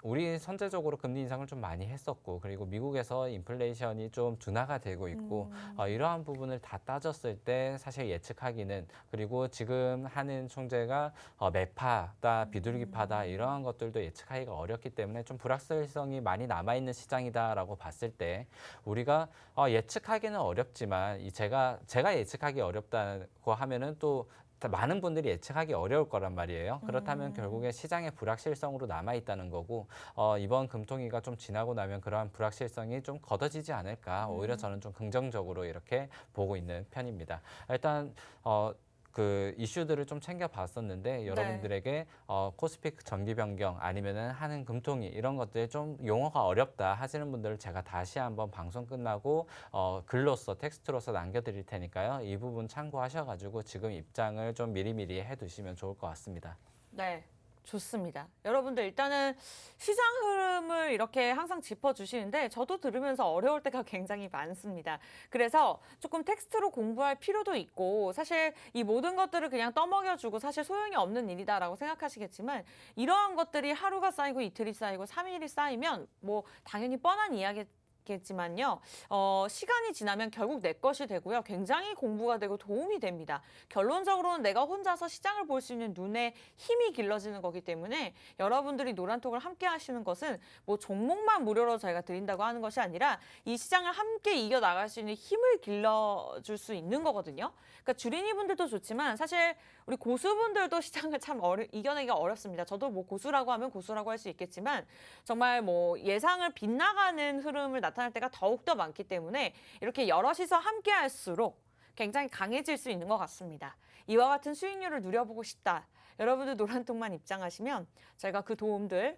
우리 선제적으로 금리 인상을 좀 많이 했었고 그리고 미국에서 인플레이션이 좀 둔화가 되고 있고 이러한 부분을 다 따졌을 때 사실 예측하기는 그리고 지금 하는 총재가 매파다 비둘기파다 이러한 것들도 예측하기가 어렵기 때문에 좀 불확실성이 많이 남아있는 시장이다라고 봤을 때 우리가 예측하기는 어렵지만 제가 예측하기 어렵다고 하면은 또 많은 분들이 예측하기 어려울 거란 말이에요. 그렇다면 결국에 시장의 불확실성으로 남아있다는 거고 이번 금통위가 좀 지나고 나면 그러한 불확실성이 좀 걷어지지 않을까. 오히려 저는 좀 긍정적으로 이렇게 보고 있는 편입니다. 일단 그 이슈들을 좀 챙겨봤었는데 여러분들에게 코스피 정기 변경 아니면은 하는 금통위 이런 것들 좀 용어가 어렵다 하시는 분들을 제가 다시 한번 방송 끝나고 글로써 텍스트로서 남겨드릴 테니까요. 이 부분 참고하셔가지고 지금 입장을 좀 미리미리 해두시면 좋을 것 같습니다. 네. 좋습니다. 여러분들 일단은 시장 흐름을 이렇게 항상 짚어주시는데 저도 들으면서 어려울 때가 굉장히 많습니다. 그래서 조금 텍스트로 공부할 필요도 있고 사실 이 모든 것들을 그냥 떠먹여주고 사실 소용이 없는 일이다라고 생각하시겠지만 이러한 것들이 하루가 쌓이고 이틀이 쌓이고 3일이 쌓이면 뭐 당연히 뻔한 이야기 겠지만요. 시간이 지나면 결국 내 것이 되고요. 굉장히 공부가 되고 도움이 됩니다. 결론적으로는 내가 혼자서 시장을 볼 수 있는 눈에 힘이 길러지는 거기 때문에 여러분들이 노란톡을 함께 하시는 것은 뭐 종목만 무료로 저희가 드린다고 하는 것이 아니라 이 시장을 함께 이겨나갈 수 있는 힘을 길러줄 수 있는 거거든요. 그러니까 주린이분들도 좋지만 사실 우리 고수분들도 시장을 참 이겨내기가 어렵습니다. 저도 뭐 고수라고 하면 고수라고 할 수 있겠지만 정말 뭐 예상을 빗나가는 흐름을 나타날 때가 더욱더 많기 때문에 이렇게 여럿이서 함께 할수록 굉장히 강해질 수 있는 것 같습니다. 이와 같은 수익률을 누려보고 싶다. 여러분들 노란통만 입장하시면 저희가 그 도움들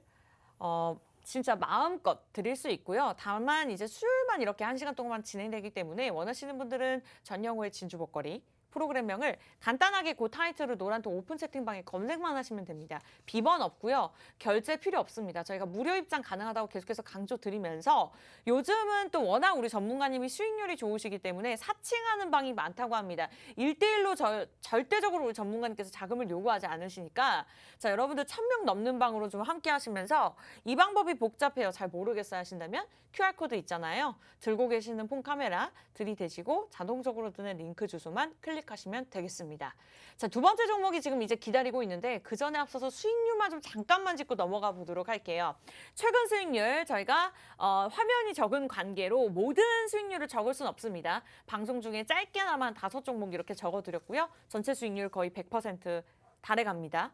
진짜 마음껏 드릴 수 있고요. 다만 이제 수요일만 이렇게 1시간 동안 진행되기 때문에 원하시는 분들은 전영호의 진주 목걸이 프로그램명을 간단하게 그 타이틀로 노란톡 오픈 채팅방에 검색만 하시면 됩니다. 비번 없고요. 결제 필요 없습니다. 저희가 무료 입장 가능하다고 계속해서 강조드리면서 요즘은 또 워낙 우리 전문가님이 수익률이 좋으시기 때문에 사칭하는 방이 많다고 합니다. 1대1로 절대적으로 우리 전문가님께서 자금을 요구하지 않으시니까 자 여러분들 1000명 넘는 방으로 좀 함께 하시면서 이 방법이 복잡해요. 잘 모르겠어요 하신다면 QR코드 있잖아요. 들고 계시는 폰 카메라 들이대시고 자동적으로 뜨는 링크 주소만 클릭하시면 되겠습니다. 자, 두 번째 종목이 지금 이제 기다리고 있는데 그 전에 앞서서 수익률만 좀 잠깐만 짚고 넘어가 보도록 할게요. 최근 수익률 저희가 화면이 적은 관계로 모든 수익률을 적을 수는 없습니다. 방송 중에 짧게나마 5종목 이렇게 적어드렸고요. 전체 수익률 거의 100% 달해갑니다.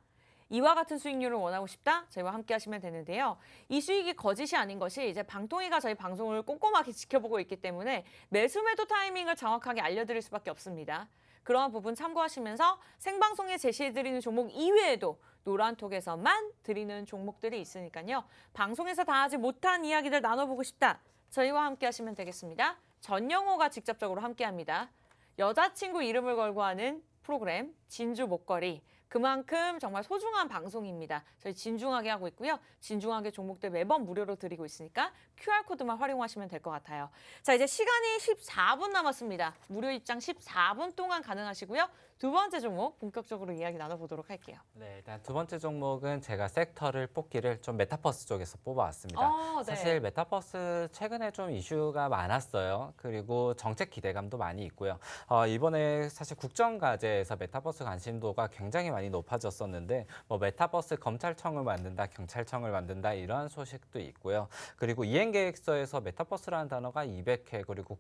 이와 같은 수익률을 원하고 싶다? 저희와 함께 하시면 되는데요. 이 수익이 거짓이 아닌 것이 이제 방통위가 저희 방송을 꼼꼼하게 지켜보고 있기 때문에 매수 매도 타이밍을 정확하게 알려드릴 수밖에 없습니다. 그러한 부분 참고하시면서 생방송에 제시해드리는 종목 이외에도 노란톡에서만 드리는 종목들이 있으니까요. 방송에서 다 하지 못한 이야기들 나눠보고 싶다. 저희와 함께 하시면 되겠습니다. 전영호가 직접적으로 함께합니다. 여자친구 이름을 걸고 하는 프로그램 진주 목걸이. 그만큼 정말 소중한 방송입니다. 저희 진중하게 하고 있고요. 진중하게 종목들 매번 무료로 드리고 있으니까 QR코드만 활용하시면 될 것 같아요. 자, 이제 시간이 14분 남았습니다. 무료 입장 14분 동안 가능하시고요. 두 번째 종목 본격적으로 이야기 나눠보도록 할게요. 네, 일단 두 번째 종목은 제가 섹터를 뽑기를 좀 메타버스 쪽에서 뽑아왔습니다. 네. 사실 메타버스 최근에 좀 이슈가 많았어요. 그리고 정책 기대감도 많이 있고요. 이번에 사실 국정과제에서 메타버스 관심도가 굉장히 많이 높아졌었는데 뭐 메타버스 검찰청을 만든다, 경찰청을 만든다 이런 소식도 있고요. 그리고 이행계획서에서 메타버스라는 단어가 200회 그리고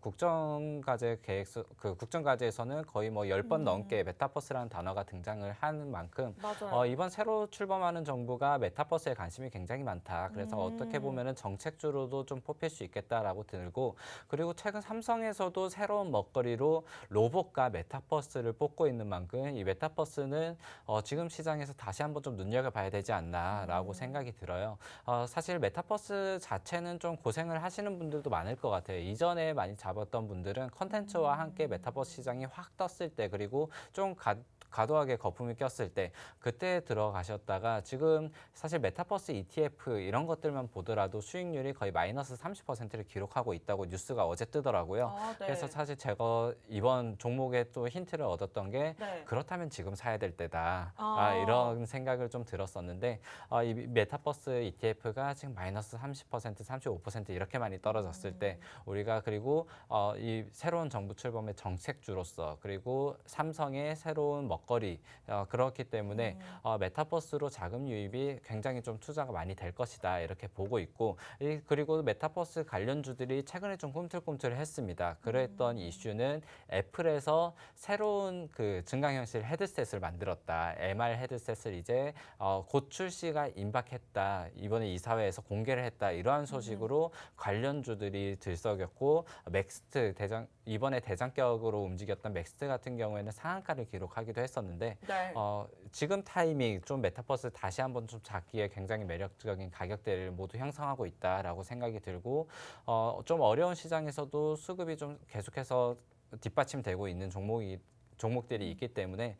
국정과제에서는 거의 뭐 10번 넘게 메타버스라는 단어가 등장을 하는 만큼 맞아요. 이번 새로 출범하는 정부가 메타버스에 관심이 굉장히 많다. 그래서 어떻게 보면은 정책주로도 좀 뽑힐 수 있겠다라고 들고 그리고 최근 삼성에서도 새로운 먹거리로 로봇과 메타버스를 뽑고 있는 만큼 이 메타버스는 지금 시장에서 다시 한번 좀 눈여겨봐야 되지 않나라고 생각이 들어요. 사실 메타버스 자체는 좀 고생을 하시는 분들도 많을 것 같아요. 이전에 많이 잡았던 분들은 컨텐츠와 함께 메타버스 시장이 확 떴을 때 그리고 좀 과도하게 거품이 꼈을 때 그때 들어가셨다가 지금 사실 메타버스 ETF 이런 것들만 보더라도 수익률이 거의 마이너스 30%를 기록하고 있다고 뉴스가 어제 뜨더라고요. 네. 그래서 사실 제가 이번 종목에 또 힌트를 얻었던 게 네. 그렇다면 지금 사야 될 때다. 이런 생각을 좀 들었었는데 이 메타버스 ETF가 지금 마이너스 30%, 35% 이렇게 많이 떨어졌을 때 우리가 그리고 이 새로운 정부 출범의 정책주로서 그리고 삼성의 새로운 먹거리 그렇기 때문에 메타버스로 자금 유입이 굉장히 좀 투자가 많이 될 것이다 이렇게 보고 있고 그리고 메타버스 관련주들이 최근에 좀 꿈틀꿈틀했습니다. 그랬던 이슈는 애플에서 새로운 그 증강현실 헤드셋을 만들었다. MR 헤드셋을 이제 곧 출시가 임박했다. 이번에 이사회에서 공개를 했다. 이러한 소식으로 관련주들이 들썩였고 맥스트 이번에 대장격으로 움직였던 맥스트 같은 경우에는 상한가를 기록하기도 했었는데 네. 지금 타이밍 좀 메타버스 다시 한번 좀 잡기에 굉장히 매력적인 가격대를 모두 형성하고 있다라고 생각이 들고 좀 어려운 시장에서도 수급이 좀 계속해서 뒷받침되고 있는 종목들이 있기 때문에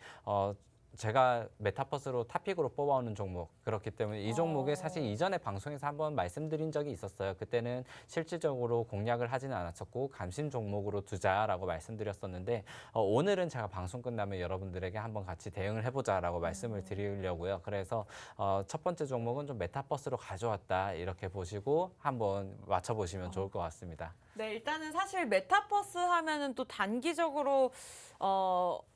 제가 메타버스로 탑픽으로 뽑아오는 종목 그렇기 때문에 이 종목에 사실 어. 이전에 방송에서 한번 말씀드린 적이 있었어요. 그때는 실질적으로 공략을 하지는 않았었고 감심 종목으로 두자라고 말씀드렸었는데 오늘은 제가 방송 끝나면 여러분들에게 한번 같이 대응을 해보자라고 말씀을 드리려고요. 그래서 첫 번째 종목은 좀 메타버스로 가져왔다 이렇게 보시고 한번 맞춰보시면 좋을 것 같습니다. 네, 일단은 사실 메타버스 하면은 또 단기적으로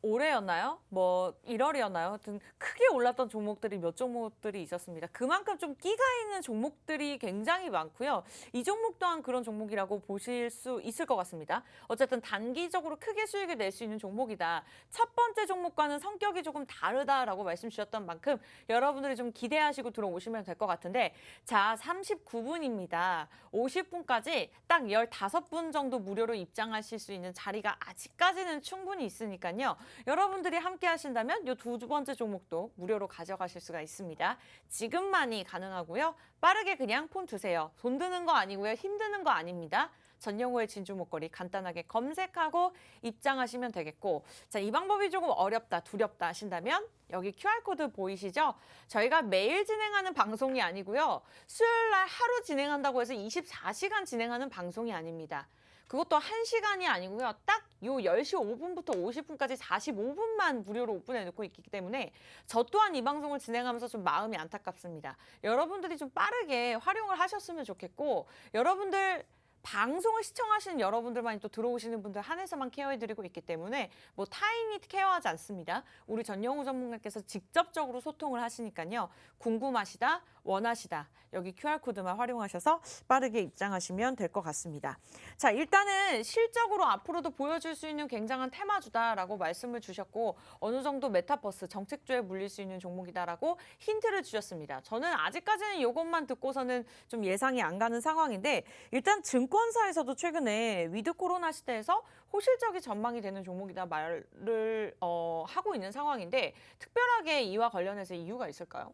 올해였나요? 뭐 1월이었나요? 하여튼 크게 올랐던 종목들이 몇 종목들이 있었습니다. 그만큼 좀 끼가 있는 종목들이 굉장히 많고요. 이 종목 또한 그런 종목이라고 보실 수 있을 것 같습니다. 어쨌든 단기적으로 크게 수익을 낼 수 있는 종목이다. 첫 번째 종목과는 성격이 조금 다르다라고 말씀 주셨던 만큼 여러분들이 좀 기대하시고 들어오시면 될 것 같은데 자, 39분입니다. 50분까지 딱 15분 정도 무료로 입장하실 수 있는 자리가 아직까지는 충분히 있으니까요. 여러분들이 함께 하신다면 이 두 번째 종목도 무료로 가져가실 수가 있습니다. 지금만이 가능하고요. 빠르게 그냥 폰 드세요. 돈 드는 거 아니고요. 힘드는 거 아닙니다. 전영호의 진주 목걸이 간단하게 검색하고 입장하시면 되겠고 자, 이 방법이 조금 어렵다, 두렵다 하신다면 여기 QR코드 보이시죠? 저희가 매일 진행하는 방송이 아니고요. 수요일 날 하루 진행한다고 해서 24시간 진행하는 방송이 아닙니다. 그것도 1시간이 아니고요. 딱 요 10시 5분부터 50분까지 45분만 무료로 오픈해 놓고 있기 때문에 저 또한 이 방송을 진행하면서 좀 마음이 안타깝습니다. 여러분들이 좀 빠르게 활용을 하셨으면 좋겠고 여러분들 방송을 시청하시는 여러분들만이 또 들어오시는 분들 한해서만 케어해드리고 있기 때문에 뭐 타인이 케어하지 않습니다. 우리 전영우 전문가께서 직접적으로 소통을 하시니까요. 궁금하시다, 원하시다 여기 QR코드만 활용하셔서 빠르게 입장하시면 될 것 같습니다. 자, 일단은 실적으로 앞으로도 보여줄 수 있는 굉장한 테마주다라고 말씀을 주셨고 어느 정도 메타버스 정책주에 물릴 수 있는 종목이다라고 힌트를 주셨습니다. 저는 아직까지는 이것만 듣고서는 좀 예상이 안 가는 상황인데 일단 증권사에서도 최근에 위드 코로나 시대에서 호실적인 전망이 되는 종목이다 말을 하고 있는 상황인데 특별하게 이와 관련해서 이유가 있을까요?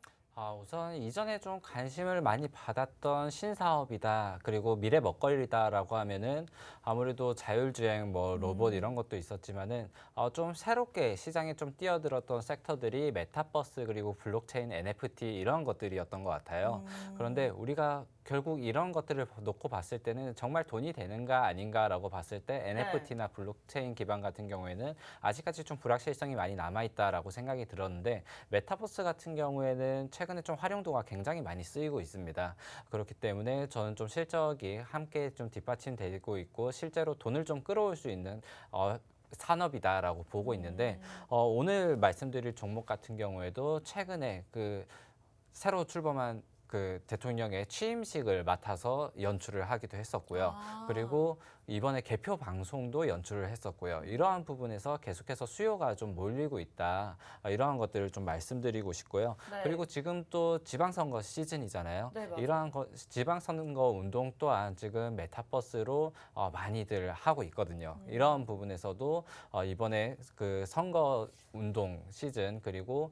우선 이전에 좀 관심을 많이 받았던 신사업이다. 그리고 미래 먹거리다라고 하면은 아무래도 자율주행, 뭐 로봇 이런 것도 있었지만은 좀 새롭게 시장에 좀 뛰어들었던 섹터들이 메타버스 그리고 블록체인, NFT 이런 것들이었던 것 같아요. 그런데 우리가 결국 이런 것들을 놓고 봤을 때는 정말 돈이 되는가 아닌가라고 봤을 때 NFT나 블록체인 기반 같은 경우에는 아직까지 좀 불확실성이 많이 남아있다라고 생각이 들었는데 메타버스 같은 경우에는 최근에 좀 활용도가 굉장히 많이 쓰이고 있습니다. 그렇기 때문에 저는 좀 실적이 함께 좀 뒷받침되고 있고 실제로 돈을 좀 끌어올 수 있는 산업이다라고 보고 있는데 오늘 말씀드릴 종목 같은 경우에도 최근에 그 새로 출범한 그 대통령의 취임식을 맡아서 연출을 하기도 했었고요. 그리고 이번에 개표 방송도 연출을 했었고요. 이러한 부분에서 계속해서 수요가 좀 몰리고 있다. 이러한 것들을 좀 말씀드리고 싶고요. 네. 그리고 지금 또 지방선거 시즌이잖아요. 네, 맞아요. 이러한 지방선거 운동 또한 지금 메타버스로 많이들 하고 있거든요. 이러한 부분에서도 이번에 그 선거 운동 시즌 그리고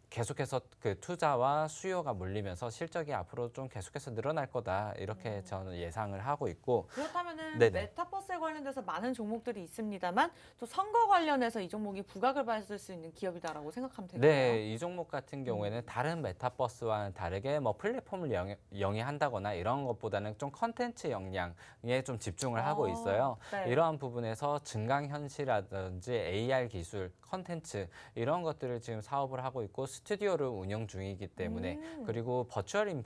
계속해서 그 투자와 수요가 몰리면서 실적이 앞으로 좀 계속해서 늘어날 거다 이렇게 저는 예상을 하고 있고 그렇다면은 네네. 메타버스에 관련돼서 많은 종목들이 있습니다만 또 선거 관련해서 이 종목이 부각을 받을 수 있는 기업이다라고 생각하면 될까요? 네, 이 종목 같은 경우에는 다른 메타버스와는 다르게 뭐 플랫폼을 영위한다거나 이런 것보다는 좀 컨텐츠 역량에 좀 집중을 하고 있어요. 네. 이러한 부분에서 증강현실이라든지 AR 기술, 컨텐츠 이런 것들을 지금 사업을 하고 있고 스튜디오를 운영 중이기 때문에 그리고 버추얼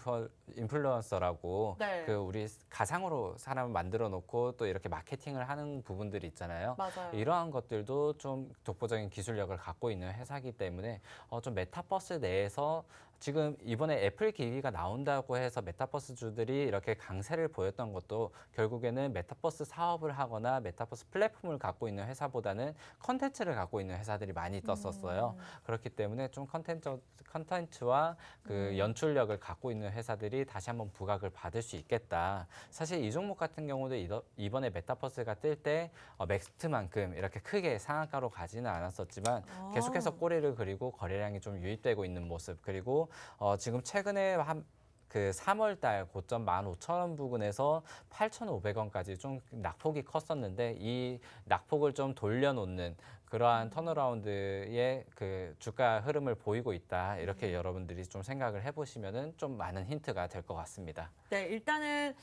인플루언서라고 네. 그 우리 가상으로 사람을 만들어 놓고 또 이렇게 마케팅을 하는 부분들이 있잖아요. 맞아요. 이러한 것들도 좀 독보적인 기술력을 갖고 있는 회사이기 때문에 좀 메타버스 내에서 지금 이번에 애플 기기가 나온다고 해서 메타버스 주들이 이렇게 강세를 보였던 것도 결국에는 메타버스 사업을 하거나 메타버스 플랫폼을 갖고 있는 회사보다는 컨텐츠를 갖고 있는 회사들이 많이 떴었어요. 그렇기 때문에 좀 컨텐츠와 그 연출력을 갖고 있는 회사들이 다시 한번 부각을 받을 수 있겠다. 사실 이 종목 같은 경우도 이번에 메타버스가 뜰 때 맥스트만큼 이렇게 크게 상한가로 가지는 않았었지만 계속해서 꼬리를 그리고 거래량이 좀 유입되고 있는 모습 그리고 지금 최근에 그 3월 달 고점 15,000원 부근에서 8,500원까지 좀 낙폭이 컸었는데 이 낙폭을 좀 돌려놓는 그러한 턴어라운드의 그 주가 흐름을 보이고 있다. 이렇게 여러분들이 좀 생각을 해보시면은 좀 많은 힌트가 될 것 같습니다. 네, 일단은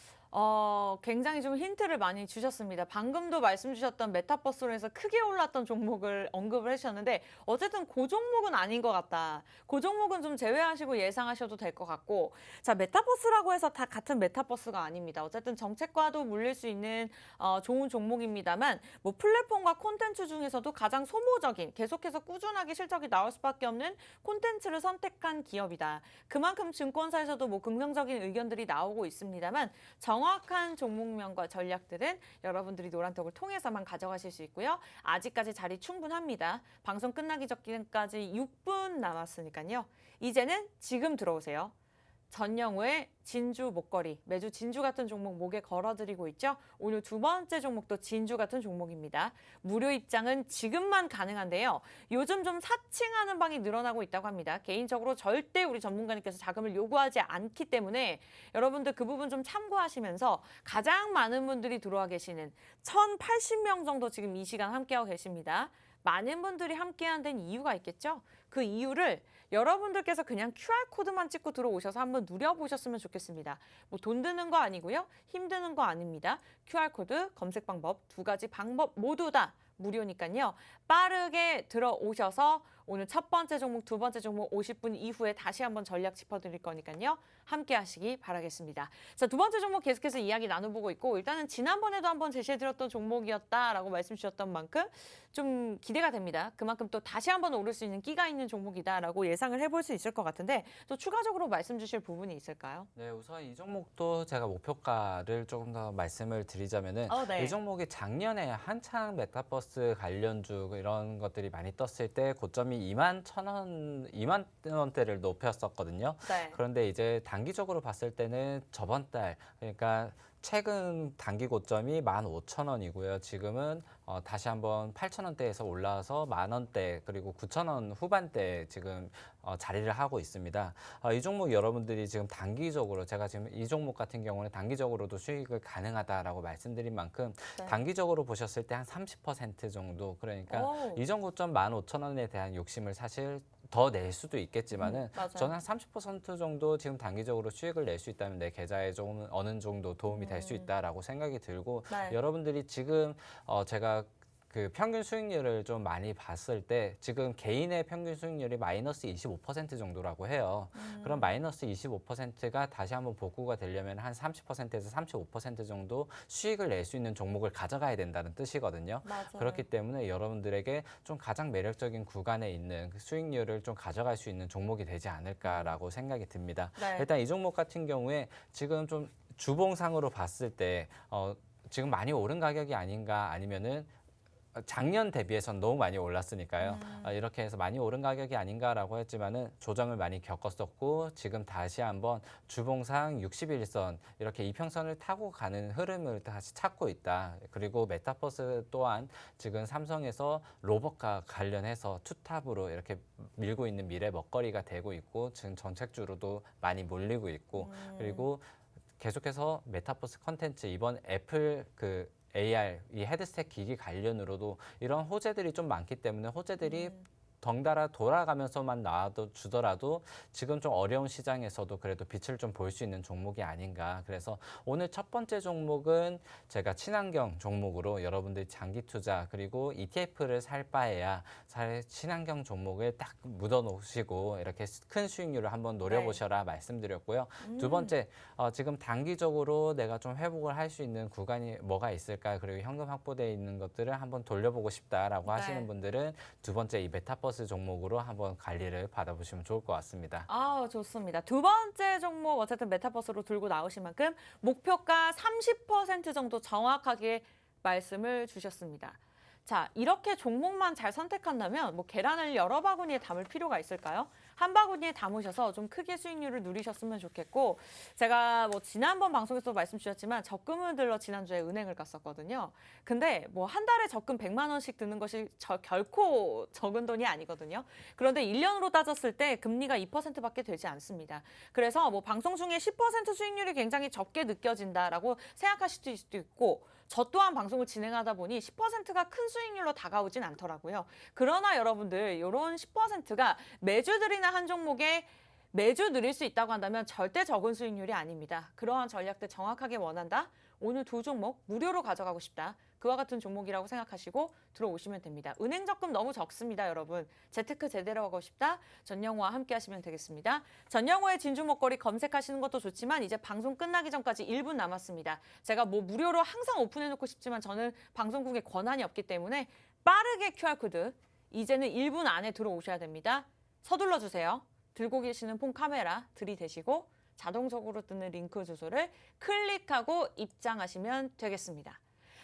굉장히 좀 힌트를 많이 주셨습니다. 방금도 말씀 주셨던 메타버스로 해서 크게 올랐던 종목을 언급을 해주셨는데 어쨌든 그 종목은 아닌 것 같다. 그 종목은 좀 제외하시고 예상하셔도 될 것 같고 자, 메타버스라고 해서 다 같은 메타버스가 아닙니다. 어쨌든 정책과도 물릴 수 있는 좋은 종목입니다만 뭐 플랫폼과 콘텐츠 중에서도 가장 소모적인 계속해서 꾸준하게 실적이 나올 수밖에 없는 콘텐츠를 선택한 기업이다. 그만큼 증권사에서도 뭐 긍정적인 의견들이 나오고 있습니다만 정확한 종목명과 전략들은 여러분들이 노란톡을 통해서만 가져가실 수 있고요. 아직까지 자리 충분합니다. 방송 끝나기 전까지 6분 남았으니까요. 이제는 지금 들어오세요. 전영우의 진주 목걸이, 매주 진주 같은 종목 목에 걸어드리고 있죠. 오늘 두 번째 종목도 진주 같은 종목입니다. 무료 입장은 지금만 가능한데요. 요즘 좀 사칭하는 방이 늘어나고 있다고 합니다. 개인적으로 절대 우리 전문가님께서 자금을 요구하지 않기 때문에 여러분들 그 부분 좀 참고하시면서 가장 많은 분들이 들어와 계시는 1,080명 정도 지금 이 시간 함께하고 계십니다. 많은 분들이 함께한 데는 이유가 있겠죠? 그 이유를 여러분들께서 그냥 QR코드만 찍고 들어오셔서 한번 누려보셨으면 좋겠습니다. 뭐 돈 드는 거 아니고요. 힘드는 거 아닙니다. QR코드 검색 방법 두 가지 방법 모두 다 무료니까요. 빠르게 들어오셔서 오늘 첫 번째 종목, 두 번째 종목 50분 이후에 다시 한번 전략 짚어드릴 거니까요. 함께 하시기 바라겠습니다. 자, 두 번째 종목 계속해서 이야기 나눠보고 있고 일단은 지난번에도 한번 제시해드렸던 종목이었다라고 말씀 주셨던 만큼 좀 기대가 됩니다. 그만큼 또 다시 한번 오를 수 있는 끼가 있는 종목이다라고 예상을 해볼 수 있을 것 같은데 또 추가적으로 말씀 주실 부분이 있을까요? 네, 우선 이 종목도 제가 목표가를 조금 더 말씀을 드리자면은 네. 이 종목이 작년에 한창 메타버스 관련주 이런 것들이 많이 떴을 때 고점이 2만 원대를 높였었거든요. 네. 그런데 이제 단기적으로 봤을 때는 저번 달 그러니까 최근 단기 고점이 15,000원이고요. 지금은 다시 한번 8,000원대에서 올라와서 10,000원대 그리고 9,000원 후반대 지금 자리를 하고 있습니다. 이 종목 여러분들이 지금 단기적으로 제가 지금 이 종목 같은 경우는 단기적으로도 수익을 가능하다라고 말씀드린 만큼 네. 단기적으로 보셨을 때 한 30% 정도 그러니까 오. 이전 고점 15,000원에 대한 욕심을 사실 더 낼 수도 있겠지만은 맞아요. 저는 한 30% 정도 지금 단기적으로 수익을 낼 수 있다면 내 계좌에 좀 어느 정도 도움이 될 수 있다라고 생각이 들고 네. 여러분들이 지금 제가 그 평균 수익률을 좀 많이 봤을 때 지금 개인의 평균 수익률이 마이너스 25% 정도라고 해요. 그럼 마이너스 25%가 다시 한번 복구가 되려면 한 30%에서 35% 정도 수익을 낼 수 있는 종목을 가져가야 된다는 뜻이거든요. 맞아요. 그렇기 때문에 여러분들에게 좀 가장 매력적인 구간에 있는 그 수익률을 좀 가져갈 수 있는 종목이 되지 않을까라고 생각이 듭니다. 네. 일단 이 종목 같은 경우에 지금 좀 주봉상으로 봤을 때 지금 많이 오른 가격이 아닌가 아니면은 작년 대비해서는 너무 많이 올랐으니까요. 이렇게 해서 많이 오른 가격이 아닌가라고 했지만은 조정을 많이 겪었었고 지금 다시 한번 주봉상 61선 이렇게 이평선을 타고 가는 흐름을 다시 찾고 있다. 그리고 메타버스 또한 지금 삼성에서 로봇과 관련해서 투탑으로 이렇게 밀고 있는 미래 먹거리가 되고 있고 지금 정책주로도 많이 몰리고 있고 그리고 계속해서 메타버스 컨텐츠 이번 애플 그 AR 이 헤드셋 기기 관련으로도 이런 호재들이 좀 많기 때문에 호재들이 덩달아 돌아가면서만 나와도 주더라도 지금 좀 어려운 시장에서도 그래도 빛을 좀 볼 수 있는 종목이 아닌가. 그래서 오늘 첫 번째 종목은 제가 친환경 종목으로 여러분들이 장기 투자 그리고 ETF를 살 바에야 친환경 종목을 딱 묻어 놓으시고 이렇게 큰 수익률을 한번 노려보셔라 말씀드렸고요. 두 번째, 지금 단기적으로 내가 좀 회복을 할 수 있는 구간이 뭐가 있을까 그리고 현금 확보되어 있는 것들을 한번 돌려보고 싶다라고 하시는 분들은 두 번째 이 메타버스 종목으로 한번 관리를 받아보시면 좋을 것 같습니다. 좋습니다. 두 번째 종목 어쨌든 메타버스로 들고 나오신 만큼 목표가 30% 정도 정확하게 말씀을 주셨습니다. 자, 이렇게 종목만 잘 선택한다면 뭐 계란을 여러 바구니에 담을 필요가 있을까요? 한 바구니에 담으셔서 좀 크게 수익률을 누리셨으면 좋겠고 제가 뭐 지난번 방송에서 말씀 주셨지만 적금을 들러 지난주에 은행을 갔었거든요. 근데 뭐 한 달에 적금 100만 원씩 드는 것이 결코 적은 돈이 아니거든요. 그런데 1년으로 따졌을 때 금리가 2%밖에 되지 않습니다. 그래서 뭐 방송 중에 10% 수익률이 굉장히 적게 느껴진다라고 생각하실 수도 있고 저 또한 방송을 진행하다 보니 10%가 큰 수익률로 다가오진 않더라고요. 그러나 여러분들 이런 10%가 매주들이나 한 종목에 매주 누릴 수 있다고 한다면 절대 적은 수익률이 아닙니다. 그러한 전략들 정확하게 원한다? 오늘 두 종목 무료로 가져가고 싶다. 그와 같은 종목이라고 생각하시고 들어오시면 됩니다. 은행 적금 너무 적습니다, 여러분. 재테크 제대로 하고 싶다? 전영호와 함께 하시면 되겠습니다. 전영호의 진주 먹거리 검색하시는 것도 좋지만 이제 방송 끝나기 전까지 1분 남았습니다. 제가 뭐 무료로 항상 오픈해놓고 싶지만 저는 방송국에 권한이 없기 때문에 빠르게 QR코드 이제는 1분 안에 들어오셔야 됩니다. 서둘러 주세요. 들고 계시는 폰 카메라 들이대시고 자동적으로 뜨는 링크 주소를 클릭하고 입장하시면 되겠습니다.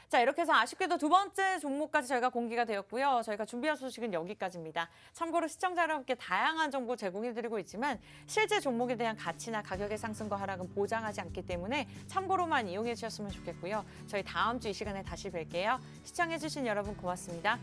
자, 이렇게 해서 아쉽게도 두 번째 종목까지 저희가 공개가 되었고요. 저희가 준비한 소식은 여기까지입니다. 참고로 시청자 여러분께 다양한 정보 제공해드리고 있지만 실제 종목에 대한 가치나 가격의 상승과 하락은 보장하지 않기 때문에 참고로만 이용해 주셨으면 좋겠고요. 저희 다음 주 이 시간에 다시 뵐게요. 시청해주신 여러분 고맙습니다.